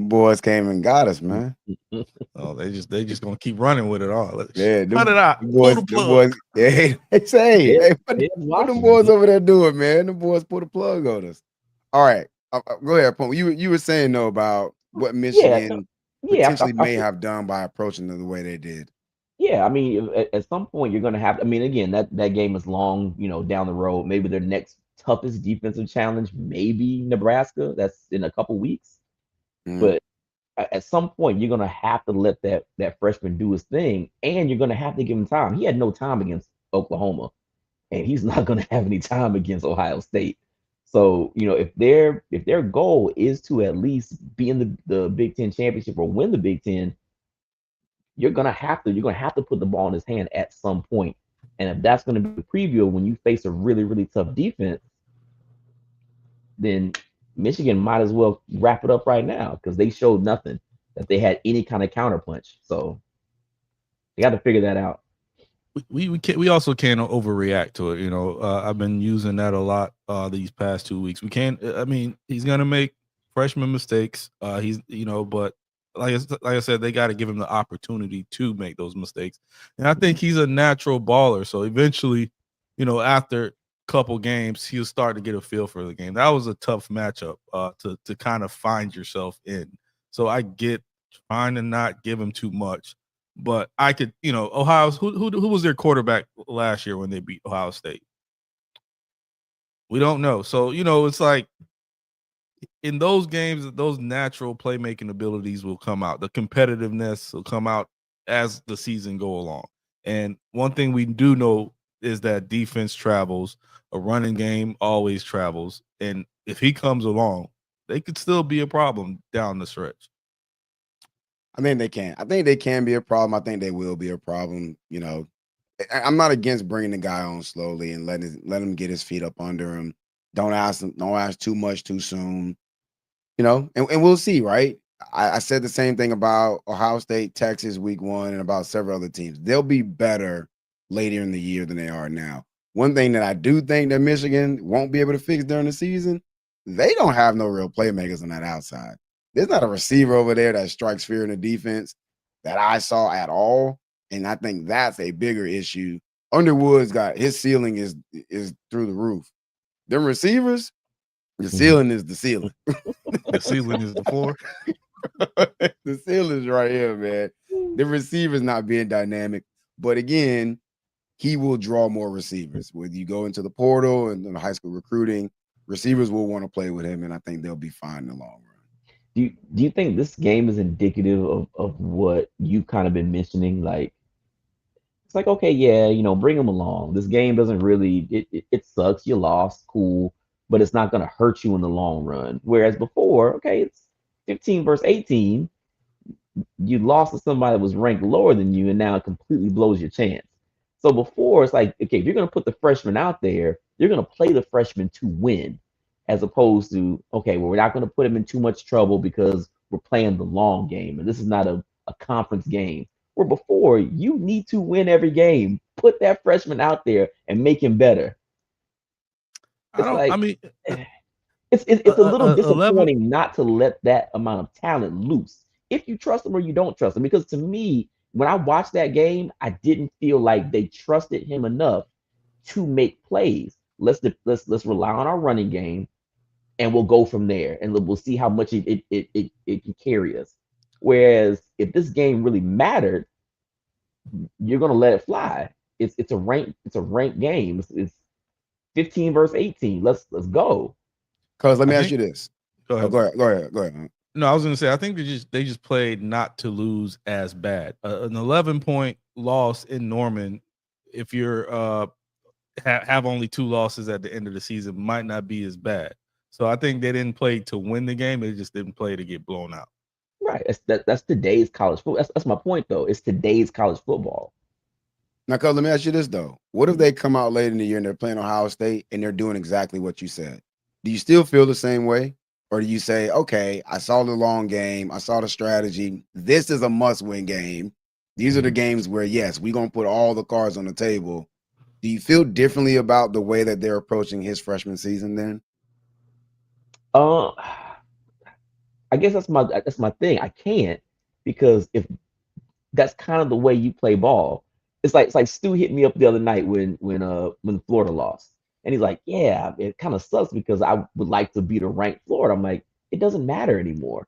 boys came and got us, man. Oh, they just gonna keep running with it all. Let's Yeah, cut it out. them Pull boys, the them plug. boys. Yeah, they say, They, hey, they what them watching. boys over there doing, man? The boys put a plug on us. All right, go ahead, Pump. You were saying though about what Yeah, no, Michigan yeah. potentially I may feel, have done by approaching it the way they did. yeah. I mean, at some point you're gonna have. I mean, again, that game is long. Down the road. Maybe their next toughest defensive challenge, maybe Nebraska. That's in a couple weeks. Mhm. But at some point, you're gonna have to let that freshman do his thing, and you're gonna have to give him time. He had no time against Oklahoma, and he's not gonna have any time against Ohio State. So, if their goal is to at least be in the Big Ten championship or win the Big Ten, you're gonna have to put the ball in his hand at some point. And if that's gonna be the preview when you face a really, really tough defense, then Michigan might as well wrap it up right now because they showed nothing that they had any kind of counterpunch. So they got to figure that out. We also can't overreact to it. I've been using that a lot these past 2 weeks. We can't. I mean, he's gonna make freshman mistakes. But like I said, they got to give him the opportunity to make those mistakes. And I think he's a natural baller. So eventually, after a couple games, he'll start to get a feel for the game. That was a tough matchup to kind of find yourself in. So I get trying to not give him too much. But I could, Ohio's who was their quarterback last year when they beat Ohio State? We don't know. So, it's like in those games, those natural playmaking abilities will come out. The competitiveness will come out as the season go along. And one thing we do know is that defense travels, a running game always travels. And if he comes along, they could still be a problem down the stretch. I think they can. I think they can be a problem. I think they will be a problem. I'm not against bringing the guy on slowly and let him get his feet up under him. Don't ask too much too soon. And we'll see, right? I said the same thing about Ohio State, Texas week 1, and about several other teams. They'll be better later in the year than they are now. One thing that I do think that Michigan won't be able to fix during the season, they don't have no real playmakers on that outside. There's not a receiver over there that strikes fear in the defense that I saw at all. And I think that's a bigger issue. Underwood's got his ceiling is through the roof. Them receivers, the ceiling is the ceiling. The ceiling is the floor. The ceiling's right here, man. The receiver's not being dynamic. But again, he will draw more receivers. When you go into the portal and the high school recruiting, receivers will want to play with him, and I think they'll be fine in the long run. Do you think this game is indicative of what you've kind of been mentioning? Like, it's like, okay, yeah, bring them along. This game doesn't really, it sucks. You lost, cool, but it's not going to hurt you in the long run. Whereas before, okay, it's 15 versus 18. You lost to somebody that was ranked lower than you, and now it completely blows your chance. So before, it's like, okay, if you're going to put the freshman out there, you're going to play the freshman to win, as opposed to, okay, well, we're not going to put him in too much trouble because we're playing the long game, and this is not a conference game. Where before, you need to win every game. Put that freshman out there and make him better. I It's don't. I like mean, it's a little 11. disappointing not to let that amount of talent loose. If you trust them or you don't trust them, because to me, when I watched that game, I didn't feel like they trusted him enough to make plays. Let's rely on our running game, and we'll go from there, and we'll see how much it can carry us. Whereas if this game really mattered, you're gonna let it fly. It's a ranked game. It's 15 versus 18. Let's go. Cuz let me I ask think. you this. Go Oh, ahead. go ahead. No, I was going to say I think they just played not to lose as bad. An 11-point loss in Norman, if you're have only 2 losses at the end of the season, might not be as bad. So I think they didn't play to win the game; they just didn't play to get blown out. Right. That's today's college football. That's my point though. It's today's college football. Now, cuz let me ask you this though. What if they come out late in the year and they're playing Ohio State and they're doing exactly what you said? Do you still feel the same way? Or do you say, okay, I saw the long game, I saw the strategy. This is a must-win game. These are the Mhm. games where, yes, we're gonna put all the cards on the table. Do you feel differently about the way that they're approaching his freshman season then? Uh, I guess that's my thing. I can't because if that's kind of the way you play ball. It's like Stu hit me up the other night when Florida lost. And he's like, "Yeah, it kind of sucks because I would like to beat a ranked Florida." I'm like, "It doesn't matter anymore.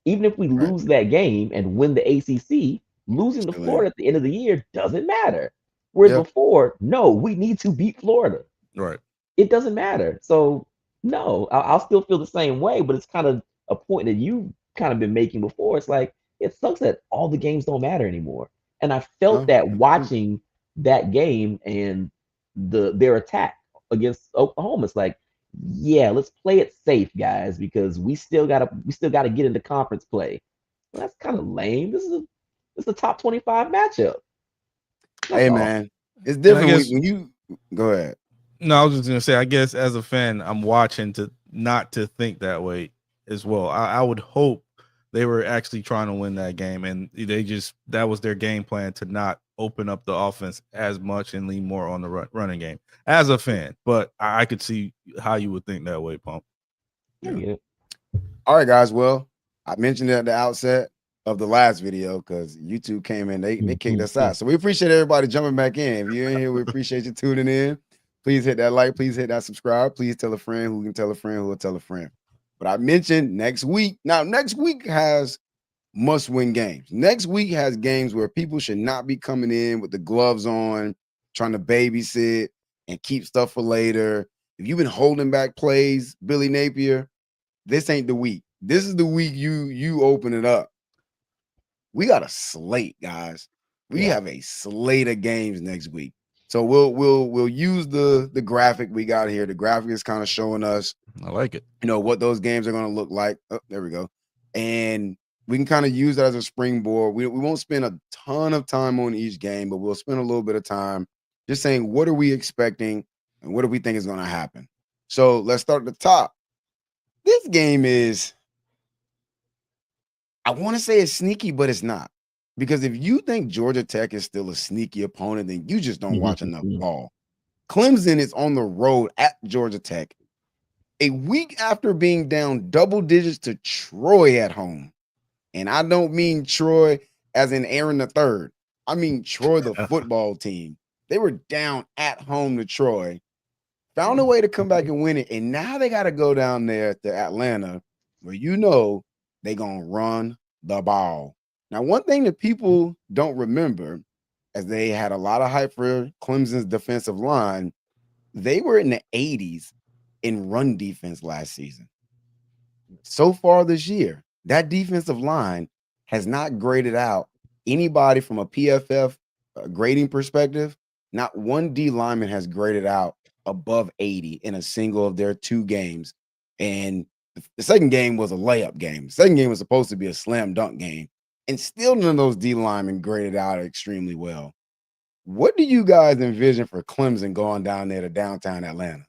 Even if we Right. lose that game and win the ACC, losing to Still in. Florida at the end of the year doesn't matter." Whereas Yeah. before, no, we need to beat Florida. Right. It doesn't matter. So no, I'll still feel the same way, but it's kind of a point that you kind of been making before. It's like it sucks that all the games don't matter anymore. And I felt No. that watching that game and their attack against Oklahoma. It's like, yeah, let's play it safe, guys, because we still gotta get into conference play. Well, that's kind of lame. This is a top 25 matchup. That's Hey all. man, it's And I different guess when you go ahead. no, I was just gonna say, I guess as a fan, I'm watching to not to think that way as well. I would hope they were actually trying to win that game, and that was their game plan to not open up the offense as much and lean more on the running game as a fan. But I could see how you would think that way, Pump. I get it. All right, guys. Well, I mentioned it at the outset of the last video because YouTube came in, they kicked us out. So we appreciate everybody jumping back in. If you're in here, we appreciate you tuning in. Please hit that like, please hit that subscribe. Please tell a friend who can tell a friend who will tell a friend. But I mentioned next week. Now, next week has must-win games. Next week has games where people should not be coming in with the gloves on, trying to babysit and keep stuff for later. If you've been holding back plays, Billy Napier, this ain't the week. This is the week you open it up. We got a slate, guys. We Yeah. have a slate of games next week. So we'll use the graphic we got here. The graphic is kind of showing us, I like it. what those games are going to look like. Oh, there we go. And we can kind of use that as a springboard. We won't spend a ton of time on each game, but we'll spend a little bit of time just saying what are we expecting and what do we think is going to happen. So let's start at the top. This game is, I want to say it's sneaky, but it's not. Because if you think Georgia Tech is still a sneaky opponent, then you just don't watch enough ball. Clemson is on the road at Georgia Tech a week after being down double digits to Troy at home. And I don't mean Troy as in Aaron III. I mean Troy, the football team. They were down at home to Troy, found a way to come back and win it. And now they got to go down there to Atlanta where they're going to run the ball. Now, one thing that people don't remember, as they had a lot of hype for Clemson's defensive line, they were in the 80s in run defense last season. So far this year, that defensive line has not graded out anybody from a PFF grading perspective. Not one D lineman has graded out above 80 in a single of their 2 games. And the second game was a layup game. The second game was supposed to be a slam dunk game. And still none of those D linemen graded out extremely well. What do you guys envision for Clemson going down there to downtown Atlanta?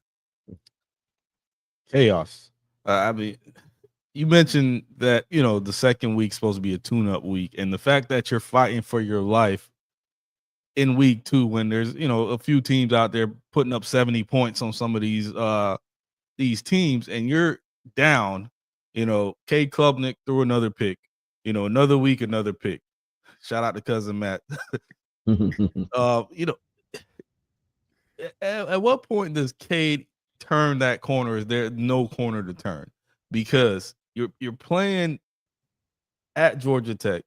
Chaos. I mean, you mentioned that, the second week's supposed to be a tune-up week. And the fact that you're fighting for your life in week 2 when there's, a few teams out there putting up 70 points on some of these teams and you're down, Cade Klubnik threw another pick, another week, another pick. Shout out to cousin Matt. At what point does Cade turn that corner? Is there no corner to turn? Because you're playing at Georgia Tech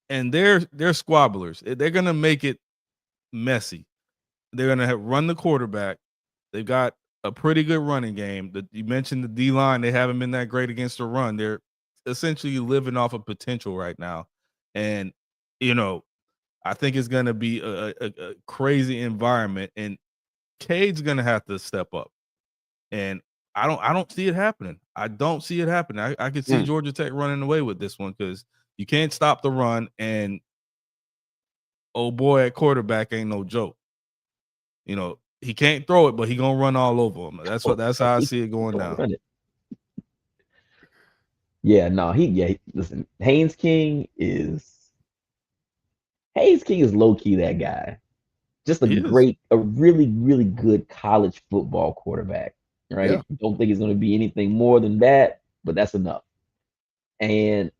and they're squabblers. They're gonna make it messy. They're gonna run the quarterback. They've got a pretty good running game. You mentioned the D line, they haven't been that great against the run. They're essentially living off of potential right now. And I think it's gonna be a crazy environment, and Cade's gonna have to step up. And I don't see it happening. I don't see it happening. I could see Georgia Tech running away with this one because you can't stop the run, and oh boy at quarterback ain't no joke. He can't throw it, but he gonna run all over him. That's how I see it going down. Yeah, no, listen, Haynes King is low key that guy. Just a really, really good college football quarterback, right? Yeah. Don't think he's going to be anything more than that, but that's enough. And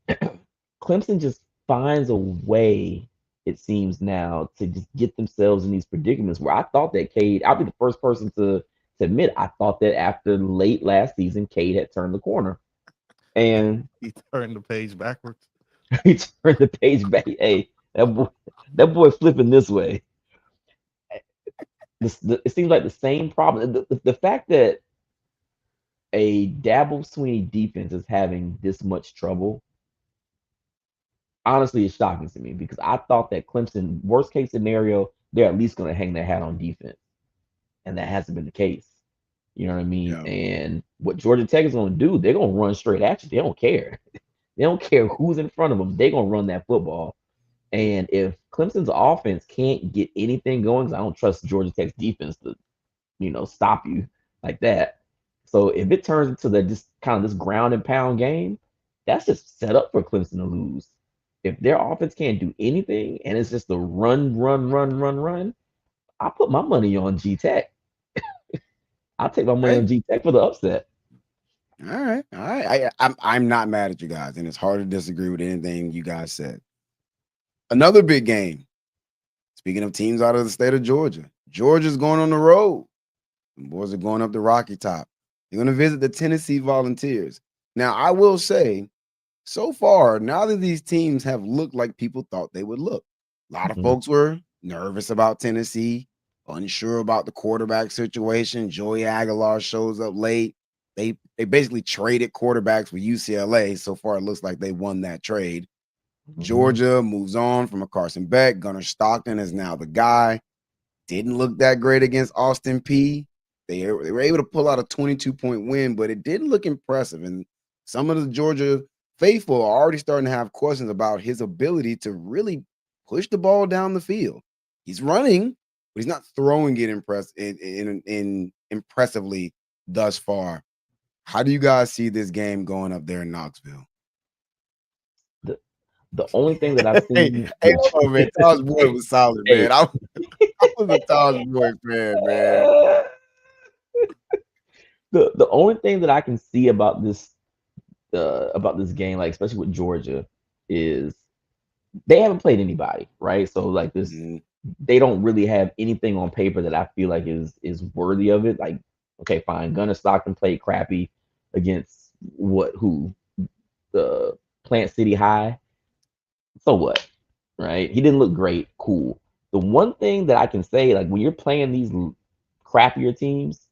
Clemson just finds a way, it seems now, to just get themselves in these predicaments where I thought that Cade, I'll be the first person to admit, I thought that after late last season, Cade had turned the corner. And He turned the page backwards. he turned the page back. Hey, that boy flipping this way. It seems like the same problem. The fact that a Dabble Sweeney defense is having this much trouble, honestly, is shocking to me because I thought that Clemson, worst case scenario, they're at least going to hang their hat on defense, and that hasn't been the case. You know what I mean? Yeah. And what Georgia Tech is going to do, they're going to run straight at you. They don't care. They don't care who's in front of them. They're going to run that football. And if Clemson's offense can't get anything going, I don't trust Georgia Tech's defense to, stop you like that. So if it turns into just kind of this ground and pound game, that's just set up for Clemson to lose. If their offense can't do anything and it's just a run, I put my money on G Tech. I'll take my money on G Tech for the upset. All right. I'm not mad at you guys, and it's hard to disagree with anything you guys said. Another big game. Speaking of teams out of the state of Georgia, Georgia's going on the road. The boys are going up the Rocky Top. They're going to visit the Tennessee Volunteers. Now, I will say, so far, neither of these teams have looked like people thought they would look. A lot of folks were nervous about Tennessee, unsure about the quarterback situation. Joey Aguilar shows up late. They basically traded quarterbacks with UCLA. So far, it looks like they won that trade. Georgia moves on from a Carson Beck. Gunnar Stockton is now the guy. Didn't look that great against Austin Peay. They were able to pull out a 22-point win, but it didn't look impressive. And some of the Georgia faithful are already starting to have questions about his ability to really push the ball down the field. He's running, but he's not throwing it impressively thus far. How do you guys see this game going up there in Knoxville? The only thing that I've seen. Hey, hold on, man. Taj Boyd was solid, man. I was a Taj Boyd fan, man. The only thing that I can see about this game, like especially with Georgia, is they haven't played anybody, right? So like this, they don't really have anything on paper that I feel like is worthy of it. Like, okay, fine, Gunnar Stockton played crappy against the Plant City High. So what, right? He didn't look great. Cool. The one thing that I can say, like when you're playing these crappier teams,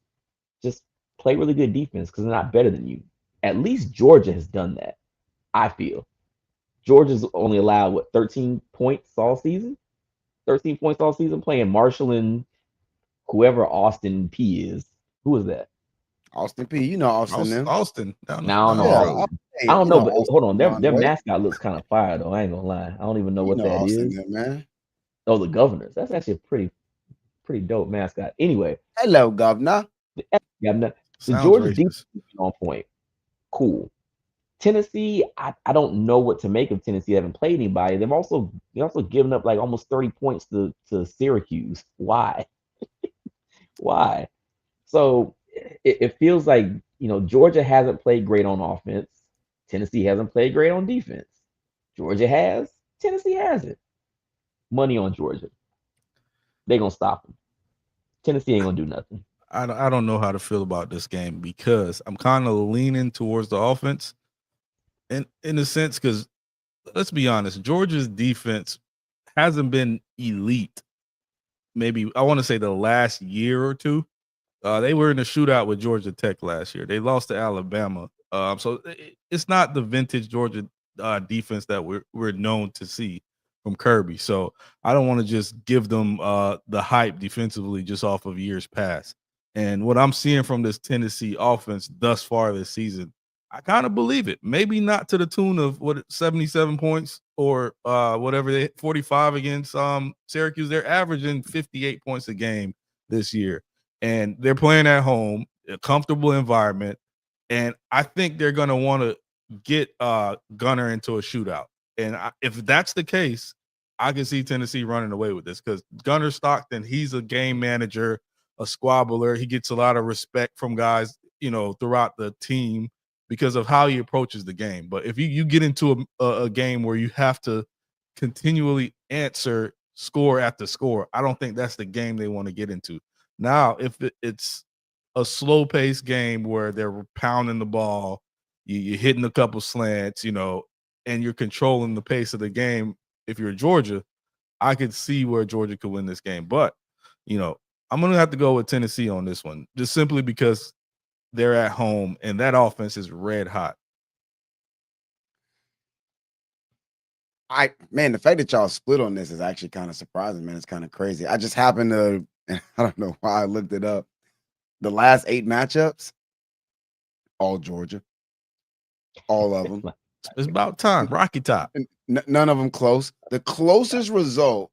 just play really good defense because they're not better than you. At least Georgia has done that. I feel Georgia's only allowed 13 points all season. 13 points all season playing Marshall and whoever Austin Peay is. Who is that? Austin Peay. You know Austin. Austin. Now I don't know, but hold on. Their mascot looks kind of fire though. I ain't gonna lie. I don't even know what that is. Man. Oh, the Governors. That's actually a pretty dope mascot. Anyway. Hello, Governor. The Georgia defense on point. Cool. Tennessee, I don't know what to make of Tennessee. They haven't played anybody. They're also given up like almost 30 points to Syracuse. Why? Why? So it feels like Georgia hasn't played great on offense. Tennessee hasn't played great on defense. Georgia has. Tennessee hasn't. Money on Georgia. They're gonna stop them. Tennessee ain't gonna do nothing. I don't know how to feel about this game because I'm kind of leaning towards the offense, and in a sense, because let's be honest, Georgia's defense hasn't been elite. Maybe I want to say the last year or two. They were in a shootout with Georgia Tech last year. They lost to Alabama. So it's not the vintage Georgia defense that we're known to see from Kirby. So I don't want to just give them the hype defensively just off of years past. And what I'm seeing from this Tennessee offense thus far this season, I kind of believe it. Maybe not to the tune of 77 points or whatever 45 against Syracuse. They're averaging 58 points a game this year. And they're playing at home, a comfortable environment. And I think they're going to want to get Gunnar into a shootout. And if that's the case, I can see Tennessee running away with this because Gunnar Stockton, he's a game manager, a squabbler. He gets a lot of respect from guys, throughout the team. because of how he approaches the game. But if you get into a game where you have to continually answer score after score, I don't think that's the game they want to get into. Now, if it's a slow paced game where they're pounding the ball, you're hitting a couple slants, and you're controlling the pace of the game. If you're Georgia, I could see where Georgia could win this game. But, I'm going to have to go with Tennessee on this one, just simply because they're at home and that offense is red hot. The fact that y'all split on this is actually kind of surprising, man. It's kind of crazy. I just happened to, I don't know why I looked it up. The last 8 matchups, all Georgia. All of them. It's about time. Rocky Top. None of them close. The closest result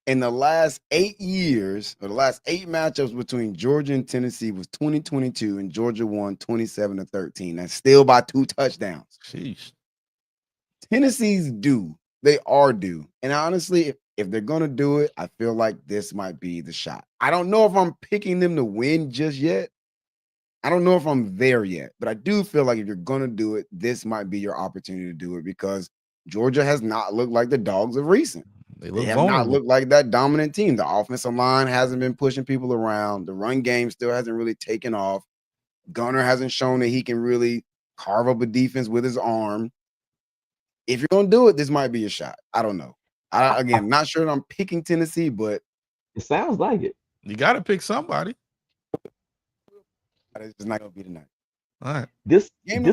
in the last 8 years, or the last 8 matchups between Georgia and Tennessee was 2022, and Georgia won 27-13. That's still by 2 touchdowns. Sheesh. Tennessee's due. They are due. And honestly, if they're going to do it, I feel like this might be the shot. I don't know if I'm picking them to win just yet. I don't know if I'm there yet, but I do feel like if you're going to do it, this might be your opportunity to do it, because Georgia has not looked like the dogs of recent. They have not looked like that dominant team. The offensive line hasn't been pushing people around. The run game still hasn't really taken off. Gunner hasn't shown that he can really carve up a defense with his arm. If you're going to do it, this might be a shot. I don't know. Again, not sure that I'm picking Tennessee, but it sounds like it. You got to pick somebody. It's just not going to be tonight. All right. This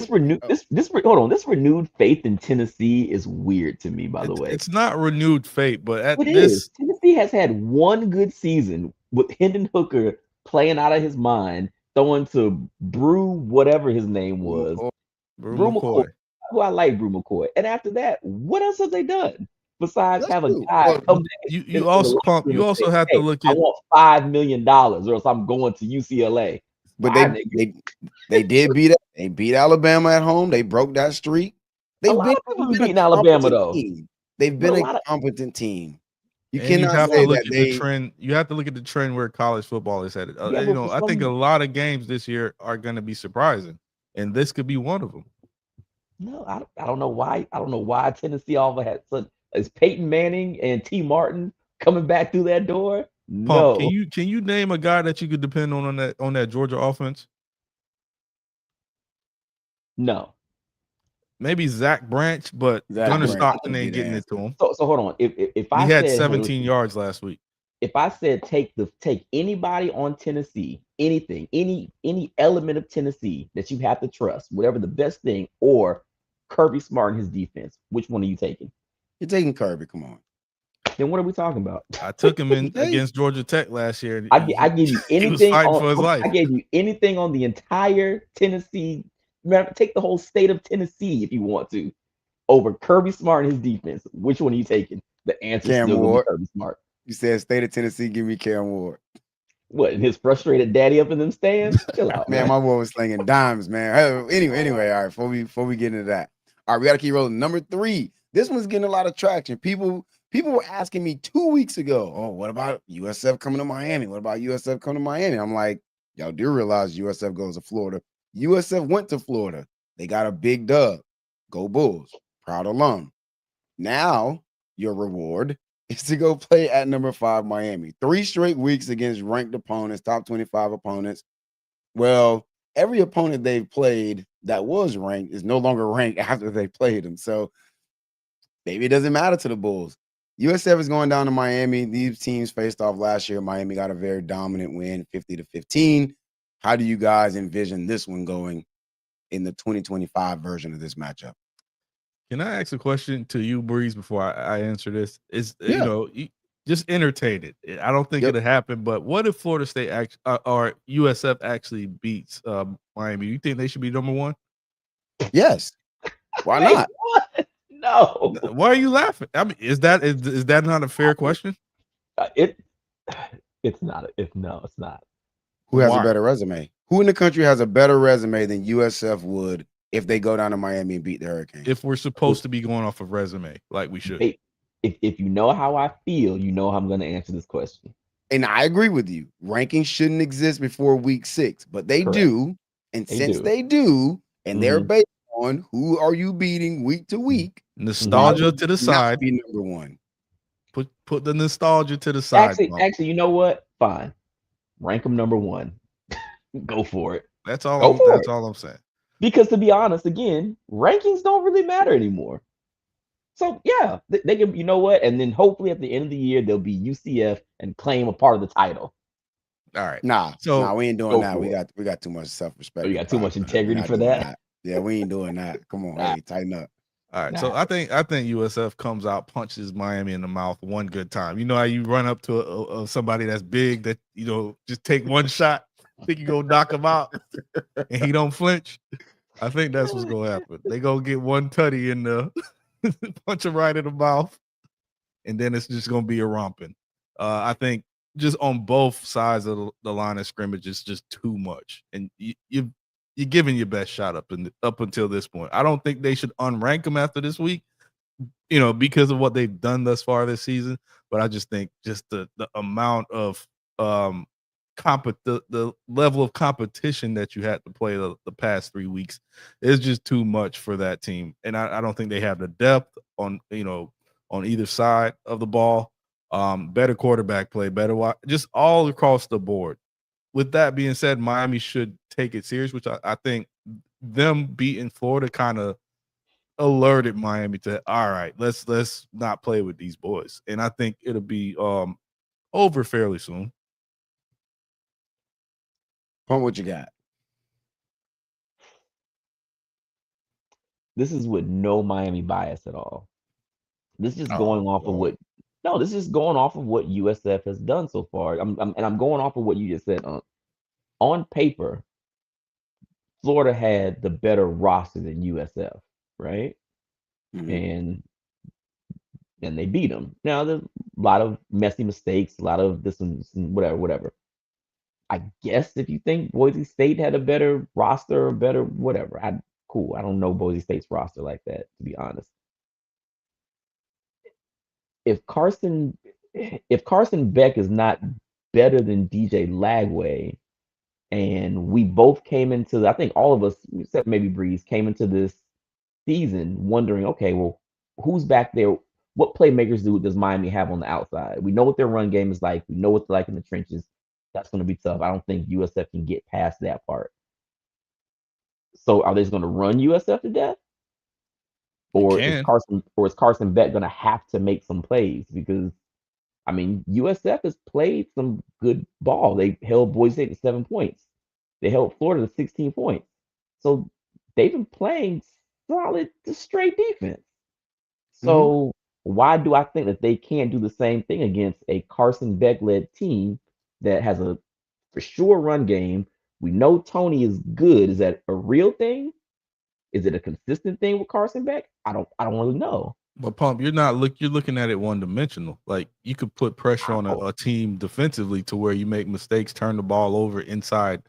renewed faith in Tennessee is weird to me, by the way. It's not renewed faith, but Tennessee has had one good season with Hendon Hooker playing out of his mind, throwing to Brew, whatever his name was. Brew McCoy. Who I like Brew McCoy. And after that, what else have they done besides have a guy come back? You also have to look at. I want $5 million, or else I'm going to UCLA. But they did beat it. They beat Alabama at home. They broke that streak. They've been beating Alabama though. They've been a competent team. You and cannot say that the trend. You have to look at the trend where college football is headed. I think a lot of games this year are going to be surprising, and this could be one of them. No, I don't know why. I don't know why Tennessee all had such. Is Peyton Manning and T. Martin coming back through that door? No. Pump, can you name a guy that you could depend on that Georgia offense? No. Maybe Zach Branch, but Gunner Stockton ain't getting it to him. So hold on. If I had 17 yards last week. If I said take anybody on Tennessee, anything, any element of Tennessee that you have to trust, whatever the best thing, or Kirby Smart and his defense, which one are you taking? You're taking Kirby. Come on. Then what are we talking about? I took him in against Georgia Tech last year. I gave you anything. For his life. I gave you anything on the entire Tennessee. Take the whole state of Tennessee if you want to, over Kirby Smart and his defense. Which one are you taking? The answer is still Kirby Smart. You said state of Tennessee, give me Cam Ward. What, his frustrated daddy up in them stands? Chill out, man. My boy was slinging dimes, man. Anyway, all right. Before we get into that, all right, we got to keep rolling. Number 3. This one's getting a lot of traction. People were asking me 2 weeks ago, oh, what about USF coming to Miami? What about USF coming to Miami? I'm like, y'all do realize USF goes to Florida. USF went to Florida. They got a big dub. Go Bulls. Proud alum. Now your reward is to go play at number 5 Miami. 3 straight weeks against ranked opponents, top 25 opponents. Well, every opponent they've played that was ranked is no longer ranked after they played them. So maybe it doesn't matter to the Bulls. USF is going down to Miami. These teams faced off last year. Miami got a very dominant win, 50-15. How do you guys envision this one going in the 2025 version of this matchup? Can I ask a question to you, Breeze, before I answer this? Just entertain it. I don't think it'll happen, but what if Florida State or USF actually beats Miami? You think they should be number 1? Yes. Why not? What? No. Why are you laughing? I mean, is that not a fair question? It's not. No, it's not. Who has a better resume? Who in the country has a better resume than USF would if they go down to Miami and beat the Hurricanes? If we're supposed to be going off of resume, like we should. If you know how I feel, you know how I'm going to answer this question. And I agree with you. Rankings shouldn't exist before week 6, but they do. And since they do, and they're based on who are you beating week to week. Nostalgia to the Not side. be number one. Put the nostalgia to the side. Actually, you know what? Fine. Rank them number one. Go for it. That's all. Go for That's it. all I'm saying. Because to be honest, again, rankings don't really matter anymore. So yeah, they can. You know what? And then hopefully at the end of the year they'll be UCF and claim a part of the title. All right. Nah, we ain't doing go that. for We it. got too much self-respect. Oh, you got too much We're integrity not for doing that? Yeah, we ain't doing that. Come on, hey, tighten up. All right, so I think USF comes out, punches Miami in the mouth one good time. You know how you run up to somebody that's big that just take one shot, think you go knock him out, and he don't flinch. I think that's what's gonna happen. They gonna get one tutty in the punch him right in the mouth, and then it's just gonna be a romping. I think just on both sides of the line of scrimmage, it's just too much, and you're giving your best shot up until this point. I don't think they should unrank them after this week, because of what they've done thus far this season. But I just think just the amount of the level of competition that you had to play the past 3 weeks is just too much for that team, and I don't think they have the depth on either side of the ball. Better quarterback play, better just all across the board. With that being said, Miami should take it serious, which I think them beating Florida kind of alerted Miami to, all right, let's not play with these boys. And I think it'll be over fairly soon. What you got? This is with no Miami bias at all. This is just going off of what. No, this is going off of what USF has done so far. I'm going off of what you just said. On paper, Florida had the better roster than USF, right? And they beat them. Now there's a lot of messy mistakes, a lot of this and whatever. I guess if you think Boise State had a better roster or better whatever, cool. I don't know Boise State's roster like that, to be honest. If Carson Beck is not better than DJ Lagway, and we both came into, I think all of us, except maybe Breeze, came into this season wondering, okay, well, who's back there? What playmakers does Miami have on the outside? We know what their run game is like. We know what they're like in the trenches. That's going to be tough. I don't think USF can get past that part. So are they just going to run USF to death? Or is Carson Beck going to have to make some plays? Because I mean, USF has played some good ball. They held Boise State to 7 points. They held Florida to 16 points. So they've been playing solid to straight defense. So why do I think that they can't do the same thing against a Carson Beck-led team that has a for sure run game? We know Tony is good. Is that a real thing? Is it a consistent thing with Carson Beck? I don't really know. But Pump, you're looking at it one dimensional. Like you could put pressure on a team defensively to where you make mistakes, turn the ball over inside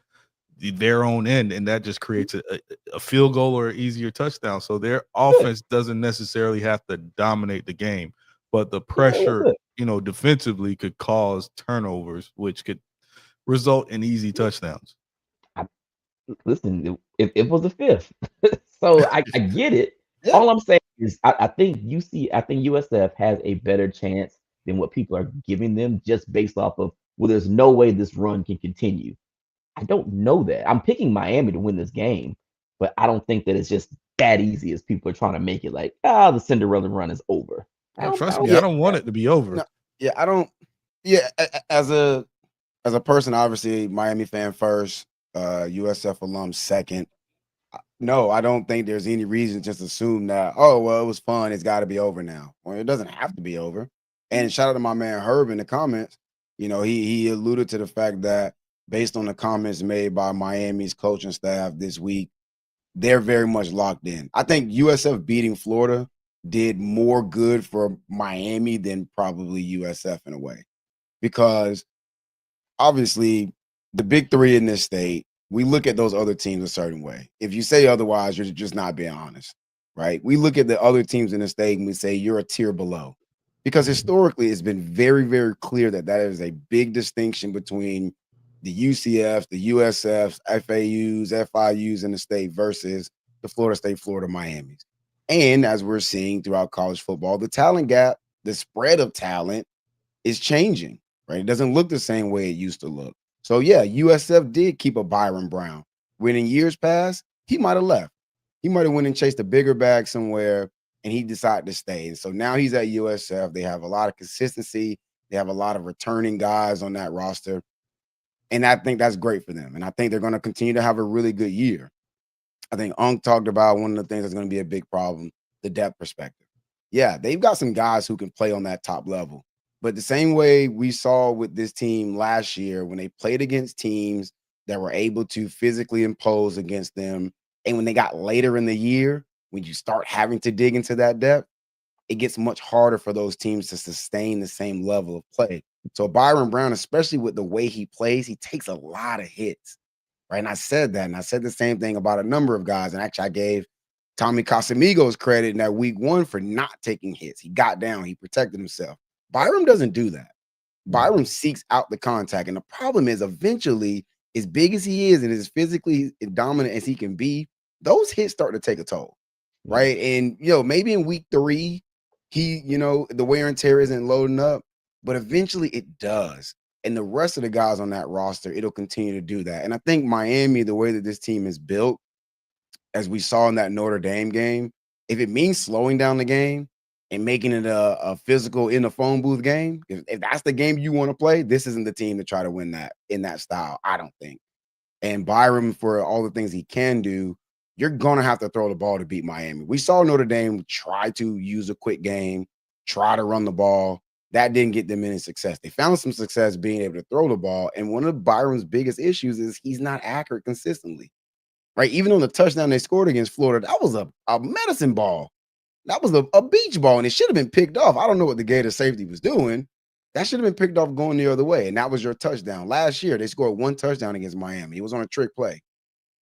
their own end, and that just creates a field goal or an easier touchdown. So their offense doesn't necessarily have to dominate the game, but the pressure, defensively could cause turnovers, which could result in easy touchdowns. Listen, it was a fifth, so I get it. Yeah. All I'm saying is I think USF has a better chance than what people are giving them just based off of, well, there's no way this run can continue. I don't know that. I'm picking Miami to win this game, but I don't think that it's just that easy as people are trying to make it like, the Cinderella run is over. Trust me, I don't want it to be over. No, yeah, I don't. Yeah, as a person, obviously Miami fan first, USF alum second. No, I don't think there's any reason to just assume that, oh, well, it was fun, it's got to be over now. Well, it doesn't have to be over. And shout out to my man Herb in the comments. He alluded to the fact that based on the comments made by Miami's coaching staff this week, they're very much locked in. I think USF beating Florida did more good for Miami than probably USF in a way, because obviously the big three in this state, we look at those other teams a certain way. If you say otherwise, you're just not being honest, right? We look at the other teams in the state and we say you're a tier below, because historically it's been very, very clear that is a big distinction between the UCF, the USFs, FAUs, FIUs in the state versus the Florida State, Florida Miamis. And as we're seeing throughout college football, the talent gap, the spread of talent is changing, right? It doesn't look the same way it used to look. So yeah, USF did keep a Byron Brown. When in years past, he might have left. He might have went and chased a bigger bag somewhere and he decided to stay. And so now he's at USF. They have a lot of consistency. They have a lot of returning guys on that roster. And I think that's great for them. And I think they're going to continue to have a really good year. I think Unk talked about one of the things that's going to be a big problem, the depth perspective. Yeah, they've got some guys who can play on that top level. But the same way we saw with this team last year when they played against teams that were able to physically impose against them, and when they got later in the year, when you start having to dig into that depth, it gets much harder for those teams to sustain the same level of play. So Byron Brown, especially with the way he plays, he takes a lot of hits, right? And I said that, and I said the same thing about a number of guys. And actually, I gave Tommy Casamigos credit in that week 1 for not taking hits. He got down, he protected himself. Byram doesn't do that. Byram seeks out the contact. And the problem is eventually, as big as he is and as physically dominant as he can be, those hits start to take a toll, right? And, maybe in week 3, he, the wear and tear isn't loading up, but eventually it does. And the rest of the guys on that roster, it'll continue to do that. And I think Miami, the way that this team is built, as we saw in that Notre Dame game, if it means slowing down the game and making it a physical in the phone booth game, if that's the game you want to play, this isn't the team to try to win that in that style, I don't think. And Byram, for all the things he can do, you're going to have to throw the ball to beat Miami. We saw Notre Dame try to use a quick game, try to run the ball. That didn't get them any success. They found some success being able to throw the ball. And one of Byram's biggest issues is he's not accurate consistently, right? Even on the touchdown they scored against Florida, that was a medicine ball. That was a beach ball, and it should have been picked off. I don't know what the Gator safety was doing. That should have been picked off going the other way, and that was your touchdown. Last year, they scored 1 touchdown against Miami. It was on a trick play.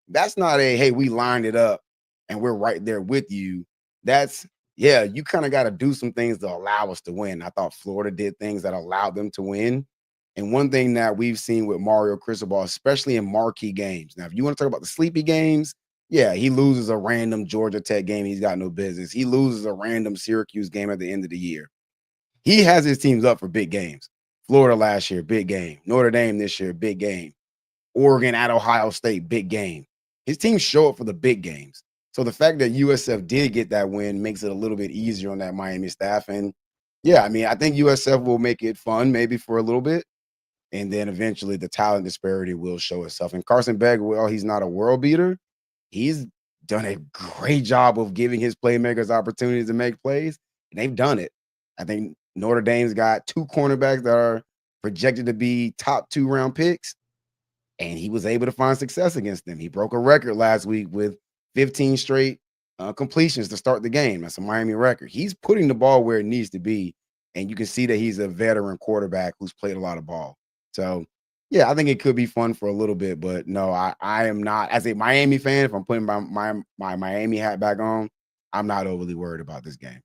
That's not hey, we lined it up, and we're right there with you. That's, you kind of got to do some things to allow us to win. I thought Florida did things that allowed them to win. And one thing that we've seen with Mario Cristobal, especially in marquee games. Now, if you want to talk about the sleepy games, yeah, he loses a random Georgia Tech game he's got no business. He loses a random Syracuse game at the end of the year. He has his teams up for big games. Florida last year, big game. Notre Dame this year, big game. Oregon at Ohio State, big game. His teams show up for the big games. So the fact that USF did get that win makes it a little bit easier on that Miami staff. And yeah, I mean, I think USF will make it fun maybe for a little bit. And then eventually the talent disparity will show itself. And Carson Beck, well, he's not a world beater. He's done a great job of giving his playmakers opportunities to make plays. And they've done it. I think Notre Dame's got 2 cornerbacks that are projected to be top 2 round picks. And he was able to find success against them. He broke a record last week with 15 straight completions to start the game. That's a Miami record. He's putting the ball where it needs to be. And you can see that he's a veteran quarterback who's played a lot of ball. So, yeah, I think it could be fun for a little bit. But no, I am not. As a Miami fan, if I'm putting my Miami hat back on, I'm not overly worried about this game.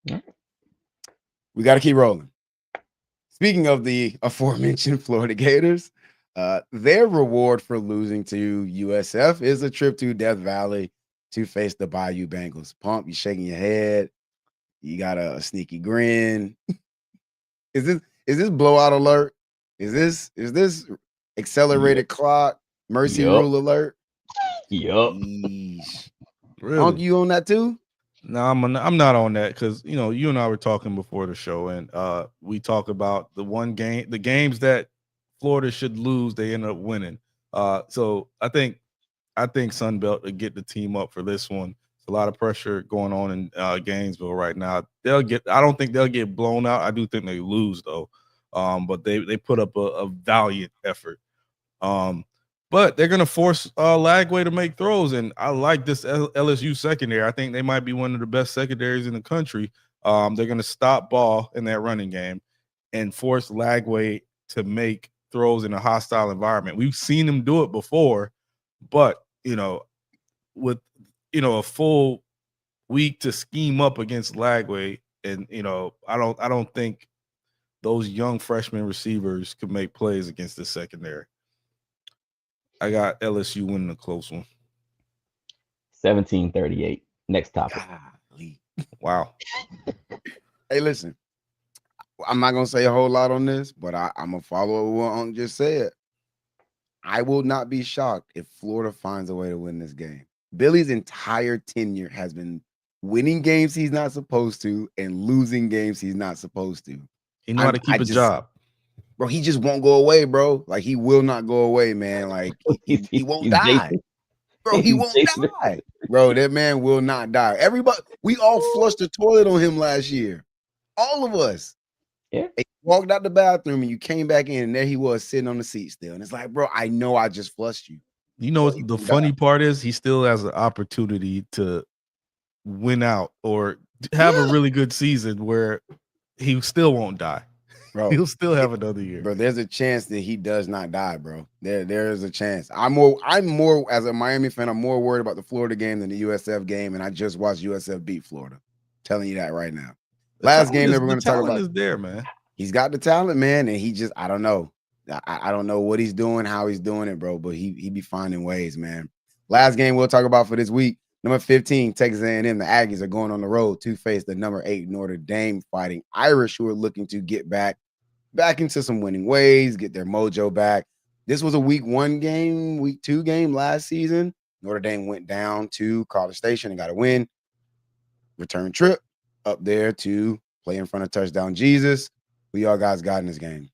Yeah. We got to keep rolling. Speaking of the aforementioned Florida Gators, their reward for losing to USF is a trip to Death Valley to face the Bayou Bengals. Pump, you shaking your head. You got a sneaky grin. Is this blowout alert? Is this accelerated clock mercy rule alert? Yup. Really? Unc, you on that too? No, I'm not on that because you and I were talking before the show, and we talk about the games that Florida should lose, they end up winning. So I think Sunbelt will get the team up for this one. It's a lot of pressure going on in Gainesville right now. I don't think they'll get blown out. I do think they lose though. But they put up a valiant effort. But they're going to force Lagway to make throws, and I like this LSU secondary. I think they might be one of the best secondaries in the country. They're going to stop ball in that running game and force Lagway to make throws in a hostile environment. We've seen him do it before, but with a full week to scheme up against Lagway, and I don't think those young freshman receivers could make plays against the secondary. I got LSU winning a close one. 17-38. Next topic. Golly. Wow. Hey, listen. I'm not gonna say a whole lot on this, but I'm gonna follow what Unc just said. I will not be shocked if Florida finds a way to win this game. Billy's entire tenure has been winning games he's not supposed to and losing games he's not supposed to. He know how to keep a job. Bro, he just won't go away, bro. Like, he will not go away, man. Like, he won't He's die. Jason. Bro, he He's won't Jason. die. Bro, that man will not die. Everybody, we all flushed the toilet on him last year. All of us. Yeah. He walked out the bathroom and you came back in and there he was sitting on the seat still. And it's like, bro, I know I just flushed you. You know what the funny part is? He still has an opportunity to win out or have a really good season where he still won't die. Bro, He'll still have another year. Bro, there's a chance that he does not die, bro. There is a chance. I'm more as a Miami fan, I'm more worried about the Florida game than the USF game, and I just watched USF beat Florida. Telling you that right now. Last game that we're going to talk about is there, man. He's got the talent, man, and he just I don't know. I don't know what he's doing, how he's doing it, bro, but he be finding ways, man. Last game we'll talk about for this week. Number 15, Texas A&M. The Aggies are going on the road to face the number 8 Notre Dame Fighting Irish, who are looking to get back into some winning ways, get their mojo back. This was a week 1 game, week 2 game last season. Notre Dame went down to College Station and got a win. Return trip up there to play in front of Touchdown Jesus. Who y'all guys got in this game?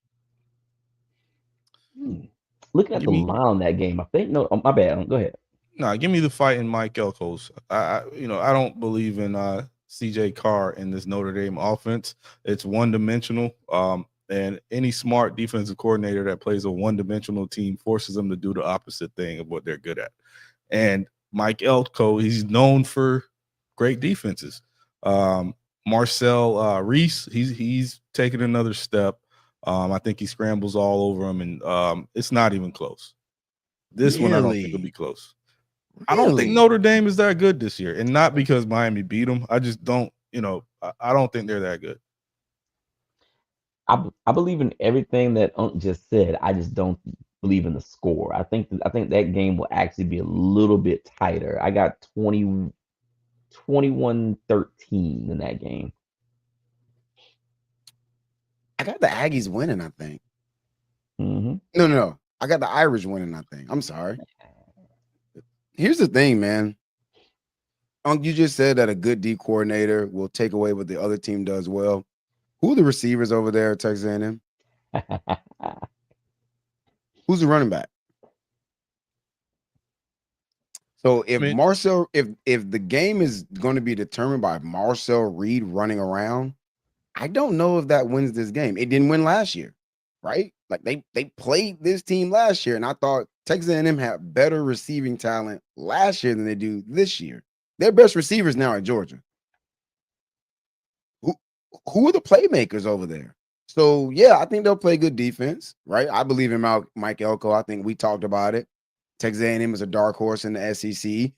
Looking at the line on that game, I think my bad. Go ahead. No, give me the fight in Mike Elko's. I don't believe in CJ Carr in this Notre Dame offense. It's one-dimensional. And any smart defensive coordinator that plays a one-dimensional team forces them to do the opposite thing of what they're good at. And Mike Elko, he's known for great defenses. Marcel Reese, he's taken another step. I think he scrambles all over him, and it's not even close. This one I don't think will be close. Really? I don't think Notre Dame is that good this year, and not because Miami beat them. I just don't, I don't think they're that good. I believe in everything that Unc just said. I just don't believe in the score. I think that game will actually be a little bit tighter. I got 21-13 in that game. I got the Aggies winning, I think. Mm-hmm. No. I got the Irish winning, I think. I'm sorry. Here's the thing, man. You just said that a good D coordinator will take away what the other team does well. Who are the receivers over there at Texas A&M? Who's the running back? So if the game is going to be determined by Marcel Reed running around, I don't know if that wins this game. It didn't win last year, right? Like they played this team last year, and I thought Texas A&M had better receiving talent last year than they do this year. Their best receivers now at Georgia. Who are the playmakers over there? So yeah, I think they'll play good defense, right? I believe in Mike Elko. I think we talked about it. Texas A&M is a dark horse in the SEC.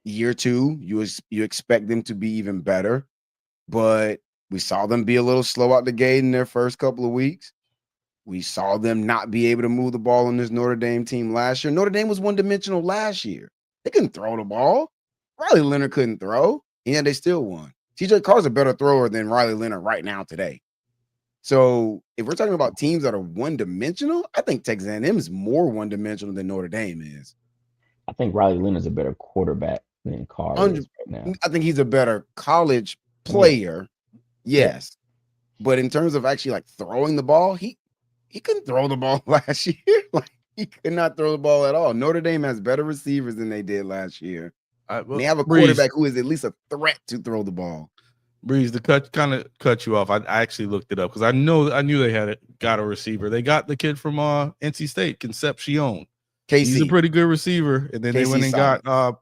Year 2, you expect them to be even better, but we saw them be a little slow out the gate in their first couple of weeks. We saw them not be able to move the ball on this Notre Dame team last year. Notre Dame was one-dimensional last year. They couldn't throw the ball. Riley Leonard couldn't throw, and they still won. TJ Carr's a better thrower than Riley Leonard right now today. So if we're talking about teams that are one-dimensional, I think Texas A&M is more one-dimensional than Notre Dame is. I think Riley Leonard's a better quarterback than Carr is right now. I think he's a better college player. Yes. But in terms of actually like throwing the ball, he couldn't throw the ball last year. Like he could not throw the ball at all. Notre Dame has better receivers than they did last year. They have a quarterback who is at least a threat to throw the ball. Breeze, to cut you off, I actually looked it up because I knew they got a receiver. They got the kid from NC State, Concepcion. He's a pretty good receiver, and then they went and got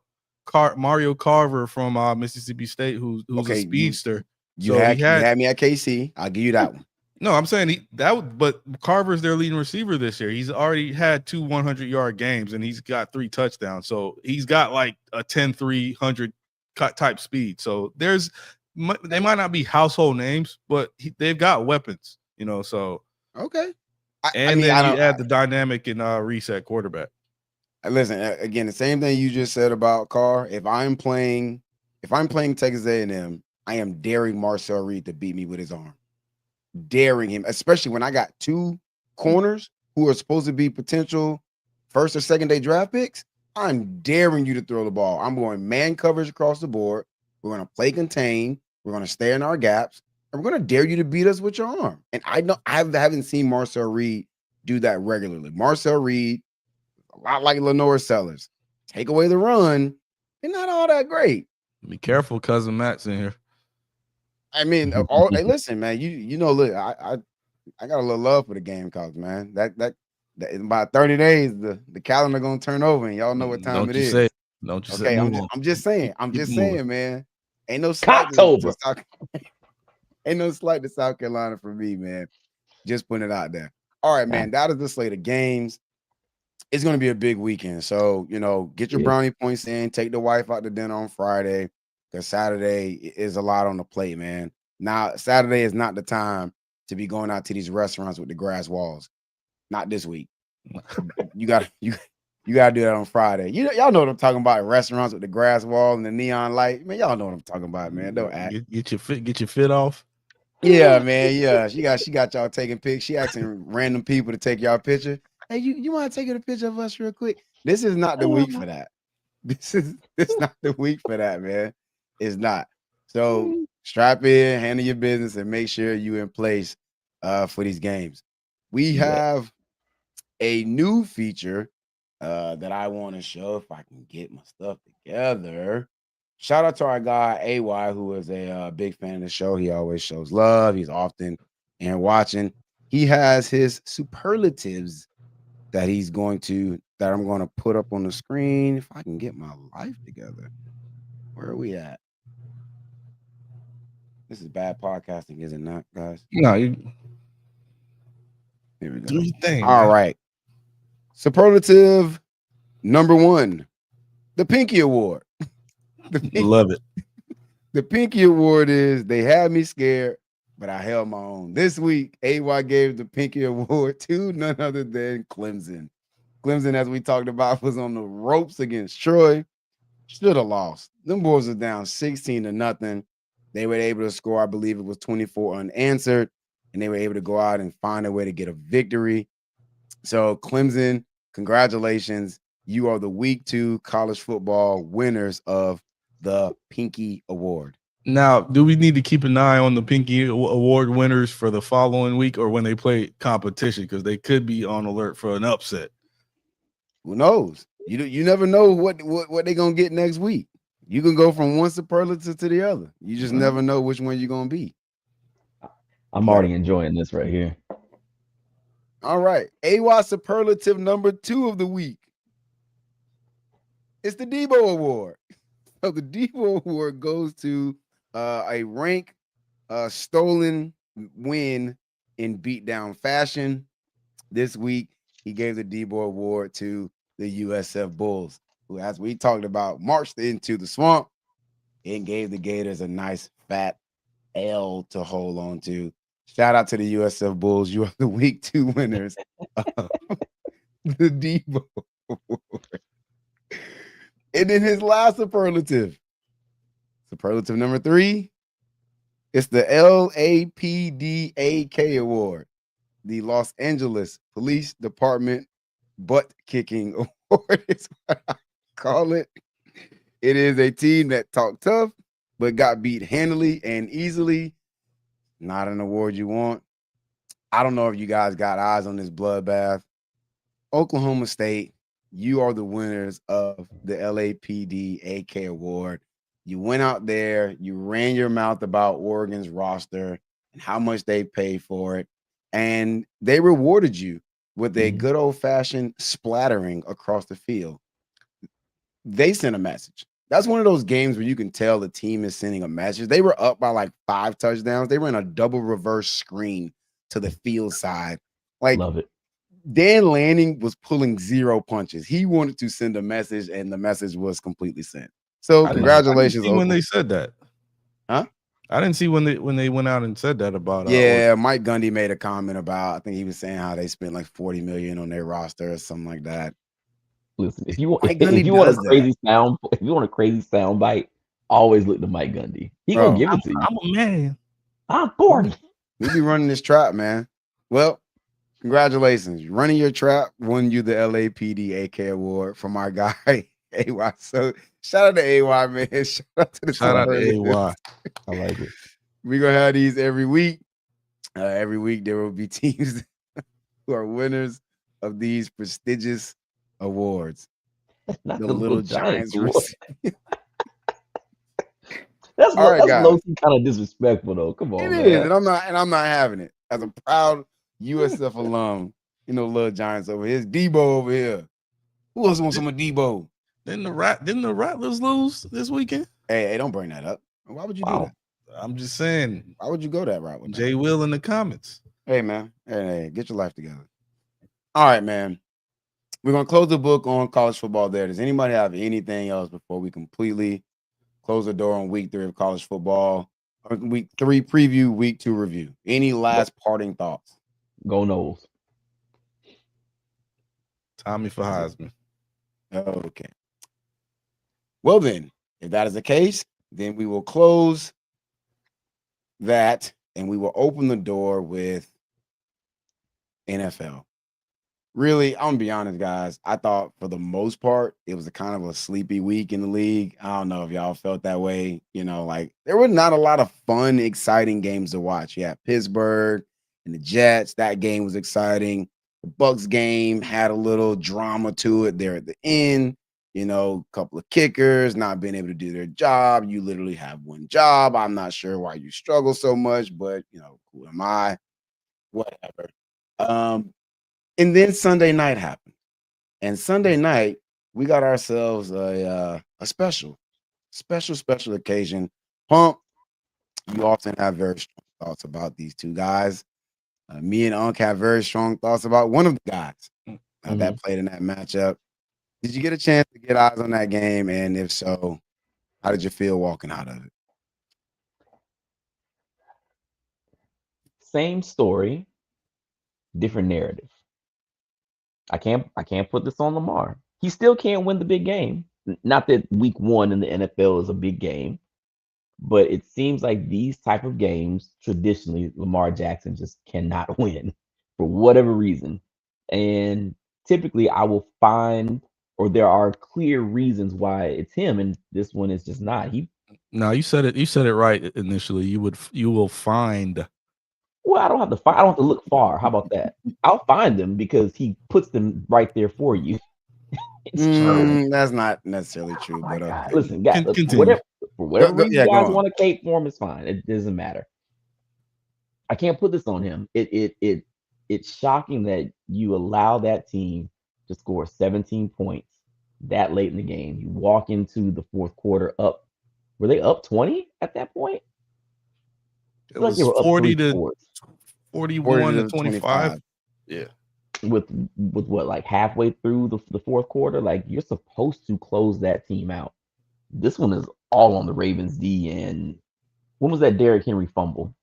Mario Carver from Mississippi State, who's a speedster. You had me at KC. I'll give you that one. No, I'm saying but Carver's their leading receiver this year. He's already had 2 100-yard games, and he's got 3 touchdowns. So he's got like a 10-300 type speed. So they might not be household names, but they've got weapons, So okay. And then you add the dynamic in reset quarterback. Listen, again, the same thing you just said about Carr. If I'm playing Texas A&M, I am daring Marcel Reed to beat me with his arm. Daring him, especially when I got two corners who are supposed to be potential first or second day draft picks. I'm daring you to throw the ball. I'm going man coverage across the board. We're going to play contain. We're going to stay in our gaps. And we're going to dare you to beat us with your arm. And I haven't seen Marcel Reed do that regularly. Marcel Reed, a lot like Lenore Sellers, take away the run. They're not all that great. Be careful, cousin Matt's in here. I mean, hey, listen, man. You know, look, I got a little love for the Gamecocks, man. That in about 30 days, the calendar gonna turn over, and y'all know what time it is. Don't you okay, say? I'm just saying, man. Ain't no slight to South Carolina for me, man. Just putting it out there. All right, man. That is the slate of games. It's gonna be a big weekend, so get your brownie points in. Take the wife out to dinner on Friday, because Saturday is a lot on the plate, man. Now, Saturday is not the time to be going out to these restaurants with the grass walls. Not this week. You got to do that on Friday. Y'all know what I'm talking about. Restaurants with the grass wall and the neon light. Man, y'all know what I'm talking about, man. Don't act. Get your fit off. Yeah, man. Yeah, she got y'all taking pics. She asking random people to take y'all picture. Hey, you want to take a picture of us real quick? This is not the week for that. This not the week for that, man. It's not. So strap in, handle your business, and make sure you in place for these games. We have a new feature that I want to show if I can get my stuff together. Shout out to our guy AY, who is a big fan of the show. He always shows love. He's often and watching. He has his superlatives that I'm going to put up on the screen. If I can get my life together. Where are we at? This is bad podcasting, is it not, guys? No, here we go. Do your thing. All right. Superlative number 1, the Pinky Award. Love it. The Pinky Award is they had me scared, but I held my own. This week, AY gave the Pinky Award to none other than Clemson. Clemson, as we talked about, was on the ropes against Troy. Should have lost. Them boys are down 16-0. They were able to score, I believe it was 24 unanswered, and they were able to go out and find a way to get a victory. So, Clemson, congratulations. You are the week 2 college football winners of the Pinky Award. Now, do we need to keep an eye on the Pinky Award winners for the following week or when they play competition? Because they could be on alert for an upset. Who knows? You never know what they're going to get next week. You can go from one superlative to the other. You just never know which one you're going to be. I'm already enjoying this right here. All right. AY superlative number 2 of the week. It's the Debo Award. So the Debo Award goes to a rank stolen win in beatdown fashion. This week, he gave the Debo Award to the USF Bulls, who, as we talked about, marched into the swamp and gave the Gators a nice fat L to hold on to. Shout out to the USF Bulls. You are the week 2 winners of the Debo Award. And then his last superlative number 3, it's the LAPDAK Award, the Los Angeles Police Department Butt Kicking Award is what I call it. It is a team that talked tough, but got beat handily and easily. Not an award you want. I don't know if you guys got eyes on this bloodbath. Oklahoma State, you are the winners of the LAPD-AK Award. You went out there, you ran your mouth about Oregon's roster and how much they paid for it, and they rewarded you with a good old-fashioned splattering across the field. They sent a message. That's one of those games where you can tell the team is sending a message. They were up by like 5 touchdowns. They ran a double reverse screen to the field side. Like, love it. Dan Lanning was pulling 0 punches. He wanted to send a message, and the message was completely sent. So congratulations. I didn't see when they said that. Huh? I didn't see when they went out and said that about. Mike Gundy made a comment about. I think he was saying how they spent like $40 million on their roster or something like that. Listen, if you want, Mike if Gundy you want a does that. crazy sound bite, always look to Mike Gundy. He gonna Bro, give it to you. I'm a man. I'm 40. We be running this trap, man. Well, congratulations. Running your trap won you the LAPD AK award from our guy, AY. So shout out to AY, man. Shout out to the Shout out to superlatives. AY. I like it. We're going to have these every week. Every week, there will be teams who are winners of these prestigious awards. Not The the Little Giants Giants. award. That's All right, that's guys. low key kind of disrespectful though. Come on, It man. is, and I'm not having it. As a proud USF alum, Little Giants over here. It's Debo over here. Who else wants some of Debo? Didn't the Rattlers lose this weekend? Hey, don't bring that up. Why would you do that? I'm just saying. Why would you go that route with that? Jay Will in the comments. Hey, man. Hey, get your life together. All right, man. We're going to close the book on college football there. Does anybody have anything else before we completely close the door on week 3 of college football? Week 3 preview, week 2 review. Any last parting thoughts? Go Noles. Tommy for Heisman. Okay. Well, then, if that is the case, then we will close that and we will open the door with NFL. Really, I'm gonna be honest, guys. I thought for the most part it was a kind of a sleepy week in the league. I don't know if y'all felt that way. Like there were not a lot of fun, exciting games to watch. Yeah, Pittsburgh and the Jets. That game was exciting. The Bucs game had a little drama to it there at the end. A couple of kickers not being able to do their job. You literally have one job. I'm not sure why you struggle so much, but who am I? Whatever. And then Sunday night happened. And Sunday night, we got ourselves a special occasion. Pump, you often have very strong thoughts about these two guys. Me and Unc have very strong thoughts about one of the guys that played in that matchup. Did you get a chance to get eyes on that game? And if so, how did you feel walking out of it? Same story, different narrative. I can't put this on Lamar. He still can't win the big game. Not that week 1 in the NFL is a big game, but it seems like these type of games, traditionally, Lamar Jackson just cannot win for whatever reason. And typically I will find, or there are clear reasons why it's him, and this one is just not. No, you said it right initially. You will find. Well, I don't have to look far. How about that? I'll find them because he puts them right there for you. It's true. That's not necessarily true, but okay. Listen, guys, Continue. for whatever reason you guys on. want to cape for him, it's fine. It doesn't matter. I can't put this on him. It's shocking that you allow that team to score 17 points that late in the game. You walk into the fourth quarter up. Were they up 20 at that point? It was 40 to 41 to 25. Yeah. With what, like halfway through the fourth quarter, like you're supposed to close that team out. This one is all on the Ravens D. And when was that Derrick Henry fumble?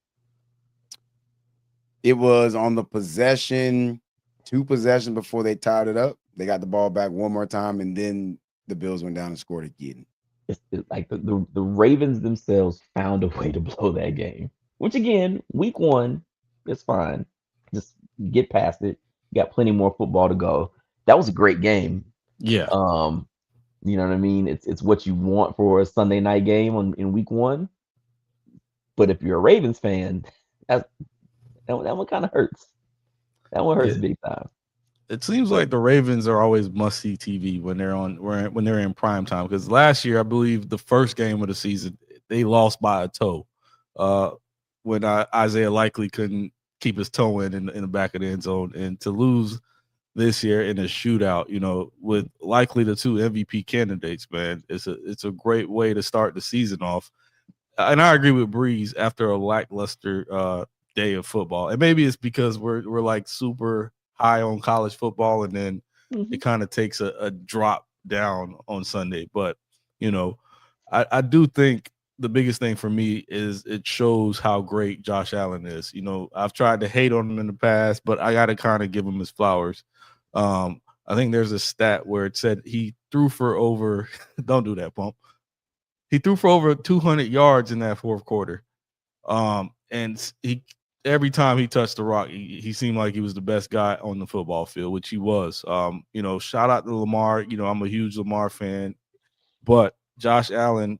It was on the possession, 2 possessions before they tied it up. They got the ball back one more time, and then the Bills went down and scored again. It's like the Ravens themselves found a way to blow that game. Which again, week 1, it's fine. Just get past it. You got plenty more football to go. That was a great game. Yeah. You know what I mean? It's what you want for a Sunday night game in week 1. But if you're a Ravens fan, that one kind of hurts. That one hurts big time. It seems like the Ravens are always must-see TV when they're in prime time. Because last year, I believe the first game of the season, they lost by a toe. When Isaiah Likely couldn't keep his toe in the back of the end zone, and to lose this year in a shootout, with likely the 2 MVP candidates, man, it's a great way to start the season off. And I agree with Breeze after a lackluster day of football, and maybe it's because we're like super high on college football, and then it kind of takes a drop down on Sunday. But I do think the biggest thing for me is it shows how great Josh Allen is. I've tried to hate on him in the past, but I got to kind of give him his flowers. I think there's a stat where it said he threw for over don't do that, Pump. He threw for over 200 yards in that fourth quarter. And he every time he touched the rock, he seemed like he was the best guy on the football field, which he was. Shout out to Lamar. I'm a huge Lamar fan, but Josh Allen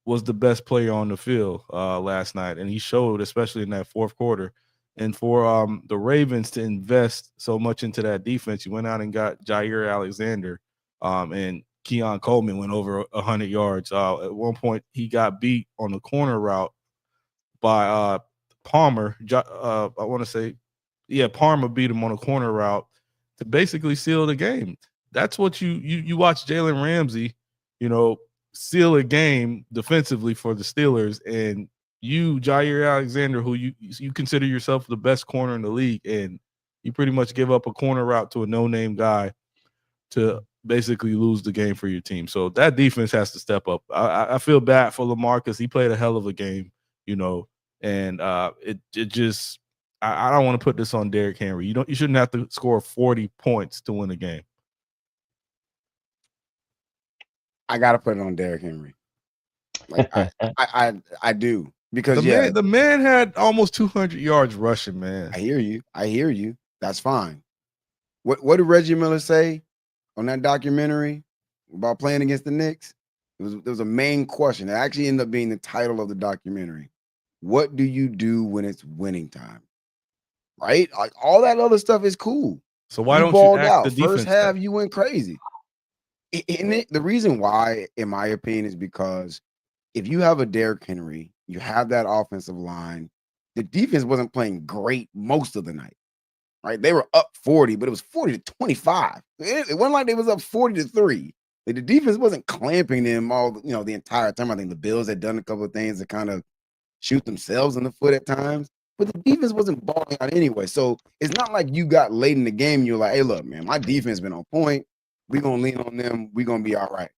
was the best player on the field last night, and he showed, especially in that fourth quarter. And for the Ravens to invest so much into that defense, you went out and got Jair Alexander, and Keon Coleman went over 100 yards. At one point, he got beat on the corner route by Palmer. I want to say, Palmer beat him on a corner route to basically seal the game. That's what you watch Jalen Ramsey, seal a game defensively for the Steelers, and you, Jair Alexander, who you consider yourself the best corner in the league, and you pretty much give up a corner route to a no-name guy to basically lose the game for your team. So that defense has to step up. I feel bad for Lamar because he played a hell of a game, and it just I don't want to put this on Derrick Henry. You shouldn't have to score 40 points to win a game. I gotta put it on Derrick Henry. Like I do, because the man had almost 200 yards rushing, man. I hear you. That's fine. What did Reggie Miller say on that documentary about playing against the Knicks? There was a main question. It actually ended up being the title of the documentary. What do you do when it's winning time? Right? Like, all that other stuff is cool. So why don't balled you ask out the defense? First half, you went crazy. The reason why, in my opinion, is because if you have a Derrick Henry, you have that offensive line. The defense wasn't playing great most of the night, right? They were up 40, but it was 40-25. It wasn't like they was up 40-3. Like, the defense wasn't clamping them all, the entire time. I think the Bills had done a couple of things to kind of shoot themselves in the foot at times, but the defense wasn't balling out anyway. So it's not like you got late in the game and you're like, hey, look, man, my defense been on point. We're going to lean on them. We're going to be all right.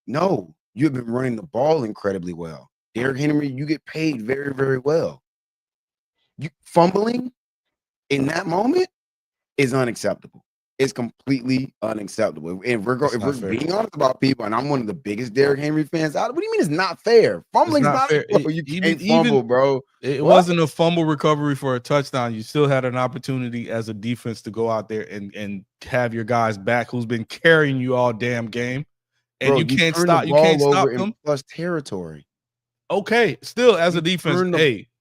No, you've been running the ball incredibly well. Derrick Henry, you get paid very, very well. You fumbling in that moment is unacceptable. It's completely unacceptable. And if we're being honest about people, and I'm one of the biggest Derrick Henry fans out. What do you mean it's not fair? Fumbling's not fair. You can't fumble, bro. It wasn't a fumble recovery for a touchdown. You still had an opportunity as a defense to go out there and have your guys back, who's been carrying you all damn game. And bro, you can't stop. You can't stop them. Plus territory. Okay, still as a defense,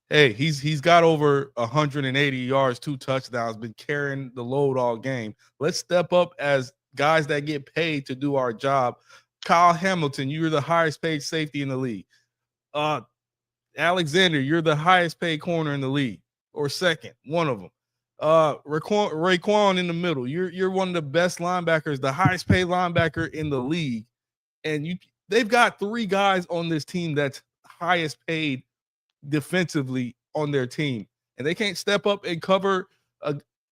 hey, he's got over 180 yards, 2 touchdowns, been carrying the load all game. Let's step up as guys that get paid to do our job. Kyle Hamilton, you're the highest paid safety in the league. Alexander, you're the highest paid corner in the league, or second, one of them. Raekwon in the middle, you're one of the best linebackers, the highest paid linebacker in the league, and they've got 3 guys on this team that's highest paid defensively on their team, and they can't step up and cover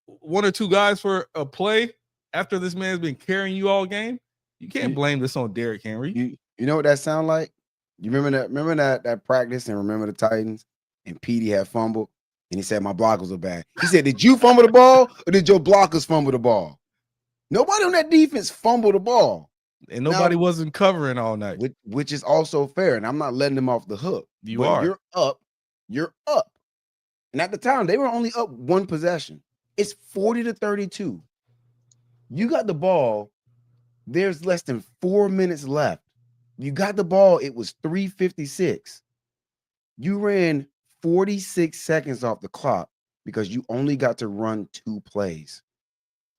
1 or 2 guys for a play after this man's been carrying you all game. You can't blame this on Derrick Henry. You know what that sound like? You remember that practice and remember the Titans and Petey had fumbled and he said my blockers were bad. He said, did you fumble the ball or did your blockers fumble the ball? Nobody on that defense fumbled the ball. And nobody wasn't covering all night. Which is also fair. And I'm not letting them off the hook. You're up. And at the time, they were only up 1 possession. It's 40-32. You got the ball. There's less than 4 minutes left. You got the ball. It was 3:56. You ran 46 seconds off the clock because you only got to run 2 plays.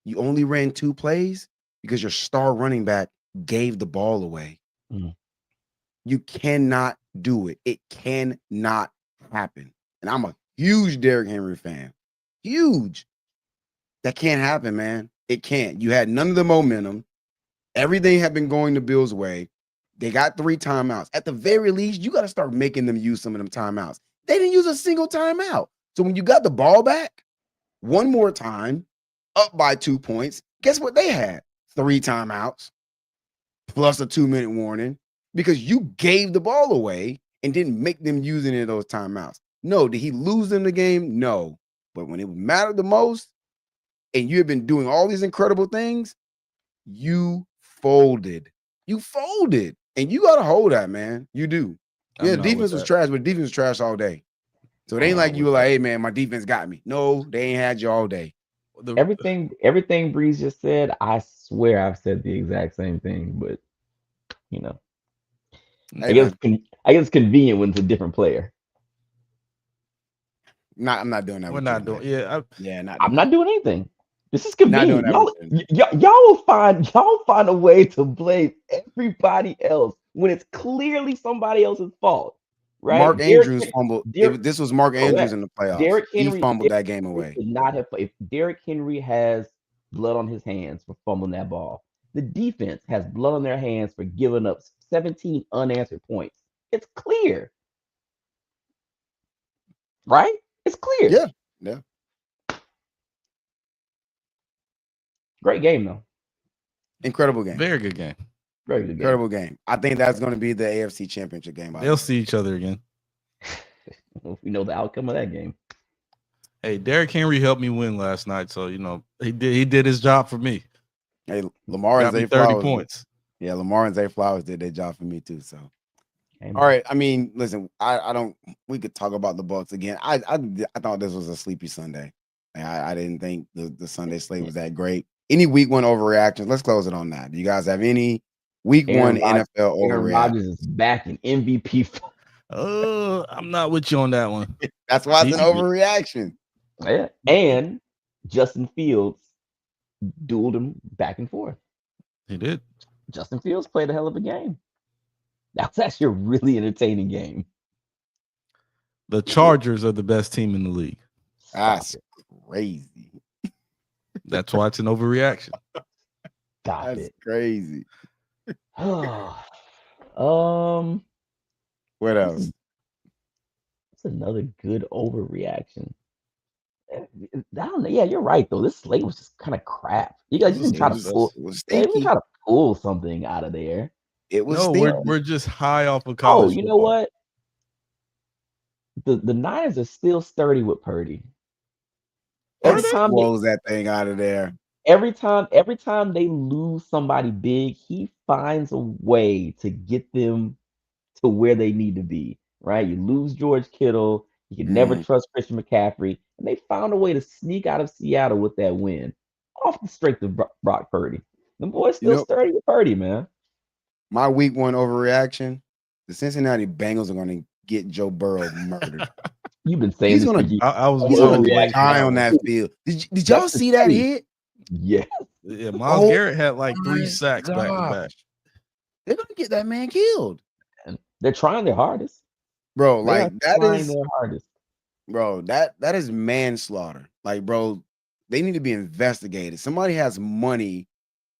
You only ran 2 plays because your star running back gave the ball away. You cannot do it. It cannot happen. And I'm a huge Derrick Henry fan. Huge. That can't happen, man. It can't. You had none of the momentum. Everything had been going the Bills' way. They got 3 timeouts. At the very least, you got to start making them use some of them timeouts. They didn't use a single timeout. So when you got the ball back, 1 more time, up by 2 points, guess what they had? 3 timeouts plus a 2-minute warning because you gave the ball away and didn't make them use any of those timeouts. No, did he lose them the game? No. But when it mattered the most, and you have been doing all these incredible things, you folded. You folded. And you got to hold that, man. You do. I'm Yeah, not with defense was that. trash, but defense was trash all day. So it I'm ain't not like you with were like, that. hey, man, my defense got me. No, they ain't had you all day. Everything Breeze just said, I swear I've said the exact same thing, but you know, Hey, I guess man, I guess it's convenient when it's a different player. I'm not doing that We're with you not tonight. doing. Yeah, Yeah, not I'm doing not that. doing anything. This is Not doing convenient. that with you tonight. Y'all will find a way to blame everybody else when it's clearly somebody else's fault, right? Mark Andrews fumbled. Derrick, This was Mark Andrews correct. in the playoffs. Derrick He Henry, fumbled that game Henry away. should not have. If Derrick Henry has blood on his hands for fumbling that ball, the defense has blood on their hands for giving up 17 unanswered points. It's clear, right? It's clear. Yeah, yeah. Great game though. Incredible game. very good game. Very good game. Incredible game. I think that's going to be the AFC Championship game. They'll see each other again. We know the outcome of that game. Hey, Derrick Henry helped me win last night, so you know he did his job for me. Hey, Lamar and Got me Zay 30 Flowers. points. Yeah, Lamar and Zay Flowers did their job for me too. So, Amen. all right. I mean, listen, I don't. We could talk about the Bucks again. I thought this was a sleepy Sunday. I didn't think the Sunday slate was that great. Any week one overreactions? Let's close it on that. Do you guys have any week one NFL Aaron overreaction? Rodgers is back in MVP. I'm not with you on that one. That's why it's an overreaction. Yeah. And Justin Fields dueled him back and forth. He did. Justin Fields played a hell of a game. That was actually a really entertaining game. The Chargers are the best team in the league. That's crazy. That's why it's an overreaction. Stop That's it. crazy. What else? It's another good overreaction. I don't know. Yeah, you're right though. This slate was just kind of crap. You guys didn't try to pull. It was Yeah, you stinky. try to pull something out of there. It was No, stinky. we're just high off of Oh, college. you know football. what? The Niners are still sturdy with Purdy. Let's close that thing out of there. Every time they lose somebody big, he finds a way to get them to where they need to be. Right? You lose George Kittle, you can never trust Christian McCaffrey, and they found a way to sneak out of Seattle with that win, off the strength of Brock Purdy. The boy's still sturdy with Purdy, man. My week one overreaction: the Cincinnati Bengals are going to get Joe Burrow murdered. You've been saying He's this gonna. for years. I was gonna die on that field. Did y'all see that hit? Yeah. Yeah, Myles Garrett had like 3 sacks back to back. They're gonna get that man killed. And they're trying their hardest, bro. Like that is their hardest, bro. That is manslaughter. Like, bro, they need to be investigated. Somebody has money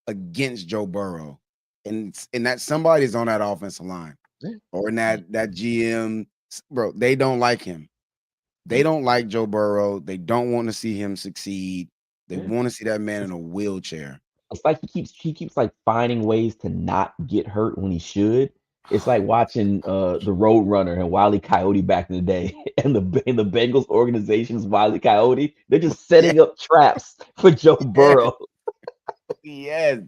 against Joe Burrow, and that somebody is on that offensive line or in that GM. Bro, they don't like him. They don't like Joe Burrow. They don't want to see him succeed. They want to see that man in a wheelchair. It's like he keeps like finding ways to not get hurt when he should. It's like watching the Road Runner and Wile E. Coyote back in the day, and the Bengals organization's Wile E. Coyote. They're just setting up traps for Joe Burrow. Yes.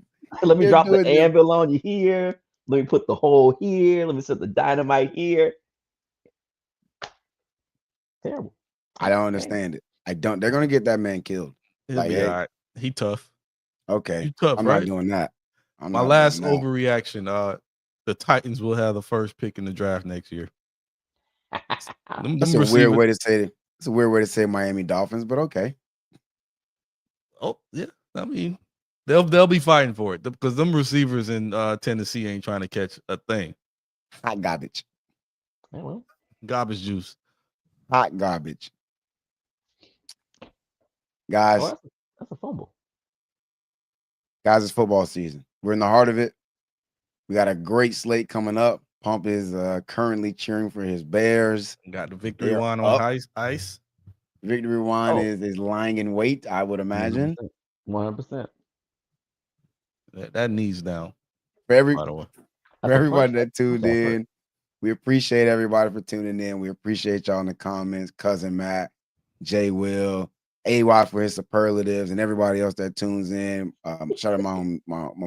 Let me drop the anvil on you here. Let me put the hole here. Let me set the dynamite here. Terrible. I don't understand it. I don't. They're gonna get that man killed. He'll be all right. He tough. Okay. You tough, I'm right? not doing that. My last overreaction. The Titans will have the first pick in the draft next year. That's a weird way to say it. It's a weird way to say Miami Dolphins, but okay. Oh yeah, I mean they'll be fighting for it because them receivers in Tennessee ain't trying to catch a thing. Hot garbage. Well, garbage juice. Hot garbage. Guys, that's a fumble. Guys, it's football season. We're in the heart of it. We got a great slate coming up. Pump is currently cheering for his Bears. Got the victory wine on ice. Victory wine is lying in wait, I would imagine. 100%. That knees down. For everybody that tuned in, we appreciate everybody for tuning in. We appreciate y'all in the comments. Cousin Matt, Jay Will, AY for his superlatives, and everybody else that tunes in. Shout out my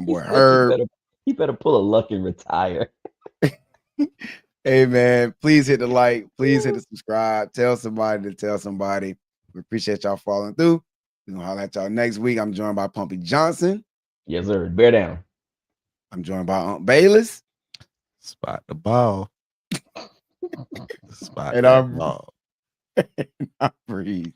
boy He Herb. better pull a luck and retire. Hey man, please hit the like, please hit the subscribe, tell somebody to tell somebody. We appreciate y'all following through. We're gonna holler at y'all next week. I'm joined by Pumpy Johnson. Yes, sir. Bear down. I'm joined by Aunt Bayless. Spot the ball. Spot And that I'm ball. I breathe.